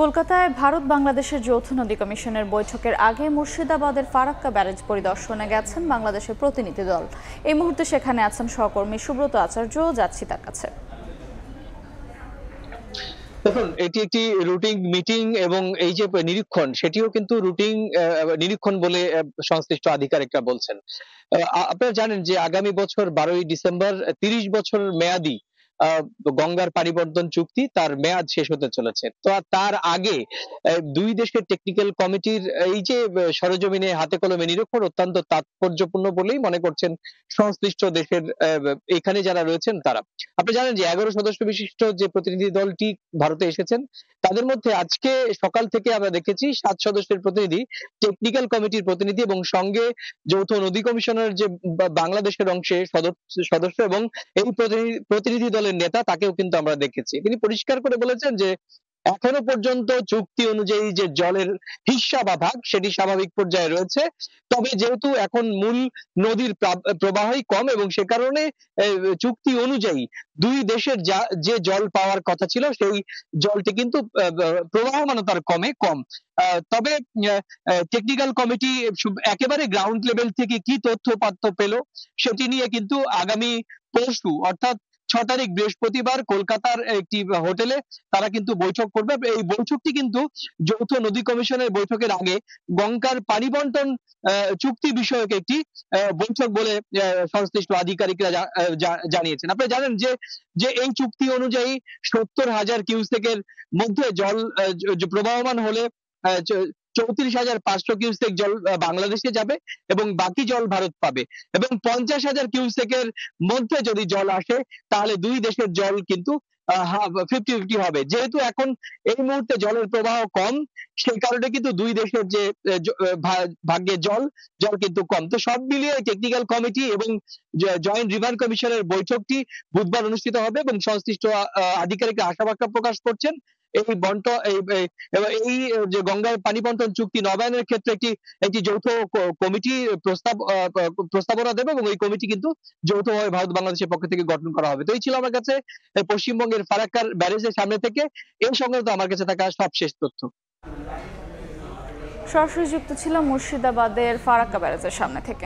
কলকাতায় ভারত বাংলাদেশের যৌথ নদী কমিশনের বৈঠকের আগে মুর্শিদাবাদের ফারাক্কা ব্যারেজ পরিদর্শনে গেছেন বাংলাদেশের প্রতিনিধি দল। এই মুহূর্তে সেখানে আছেন সহকর্মী সুব্রত আচার্য। যাচ্ছি তার কাছে। দেখুন, এটি একটি রুটিন মিটিং এবং এই যে নিরীক্ষণ, সেটিও কিন্তু রুটিন নিরীক্ষণ বলে সংশ্লিষ্ট আধিকারিকরা বলছেন। আপনারা জানেন যে আগামী বছর 12ই ডিসেম্বর 30 বছর মেয়াদী আহ, গঙ্গার পানি বন্টন চুক্তি তার মেয়াদ শেষ হতে চলেছে। তো তার আগে দুই দেশের টেকনিক্যাল কমিটির এই যে সরেজমিনে হাতে কলমে নিরীক্ষণ অত্যন্ত তাৎপর্যপূর্ণ বলেই মনে করছেন সংশ্লিষ্ট দেশের এখানে যারা রয়েছেন তারা। আপনি জানেন যে 11 সদস্য বিশিষ্ট যে প্রতিনিধি দলটি ভারতে এসেছেন, তাদের মধ্যে আজকে সকাল থেকে আমরা দেখেছি 7 সদস্যের প্রতিনিধি, টেকনিক্যাল কমিটির প্রতিনিধি এবং সঙ্গে যৌথ নদী কমিশনের যে বাংলাদেশের অংশে সদস্য এবং এই প্রতিনিধি দলের নেতা, তাকেও কিন্তু আমরা দেখেছি। তিনি পরিষ্কার করে বলেছেন যে এখনো পর্যন্ত চুক্তি অনুযায়ী যে জলের হিস্সা বা ভাগ সেটি স্বাভাবিক পর্যায়ে রয়েছে। তবে যেহেতু এখন মূল নদীর প্রবাহই কম এবং সে কারণে চুক্তি অনুযায়ী দুই দেশের যে জল পাওয়ার কথা ছিল সেই জলটি কিন্তু প্রবাহমানতার কম। তবে টেকনিক্যাল কমিটি একেবারে গ্রাউন্ড লেভেল থেকে কি তথ্য পেল সেটি নিয়ে কিন্তু আগামী পরশু অর্থাৎ 6 তারিখ বৃহস্পতিবার কলকাতার একটি হোটেলে তারা কিন্তু বৈঠক করবে। এই বৈঠকটি কিন্তু যৌথ নদী কমিশনের বৈঠকের আগে গঙ্গার পানি বন্টন চুক্তি বিষয়ক একটি বৈঠক বলে সংশ্লিষ্ট আধিকারিকরা জানিয়েছেন। আপনারা জানেন যে যে এই চুক্তি অনুযায়ী 70,000 কিউসেকের মধ্যে জল প্রবাহমান হলে 34,500 কিউসেক জল বাংলাদেশে যাবে এবং বাকি জল ভারত পাবে, এবং 50,000 কিউসেকের মধ্যে যদি জল আসে তাহলে দুই দেশের জল কিন্তু 50-50 হবে। যেহেতু এখন এই মুহূর্তে জলের প্রবাহ কম, সেই কারণে কিন্তু দুই দেশের যে ভাগ্যে জল কিন্তু কম। তো সব মিলিয়ে টেকনিক্যাল কমিটি এবং জয়েন্ট রিভার কমিশনের বৈঠকটি বুধবার অনুষ্ঠিত হবে এবং সংশ্লিষ্ট আধিকারিকরা আশাবাদ প্রকাশ করছেন এই এই যে গঙ্গার পানি বন্টন চুক্তি নবায়নের ক্ষেত্রে একটি যৌথ কমিটি প্রস্তাবনা দেবে এবং এই কমিটি কিন্তু যৌথভাবে ভারত বাংলাদেশের পক্ষ থেকে গঠন করা হবে। তো এই ছিল আমার কাছে পশ্চিমবঙ্গের ফারাক্কার ব্যারেজের সামনে থেকে এই সংক্রান্ত আমার কাছে থাকা সবশেষ তথ্য। সরাসরি যুক্ত ছিল মুর্শিদাবাদের ফারাক্কা ব্যারেজের সামনে থেকে।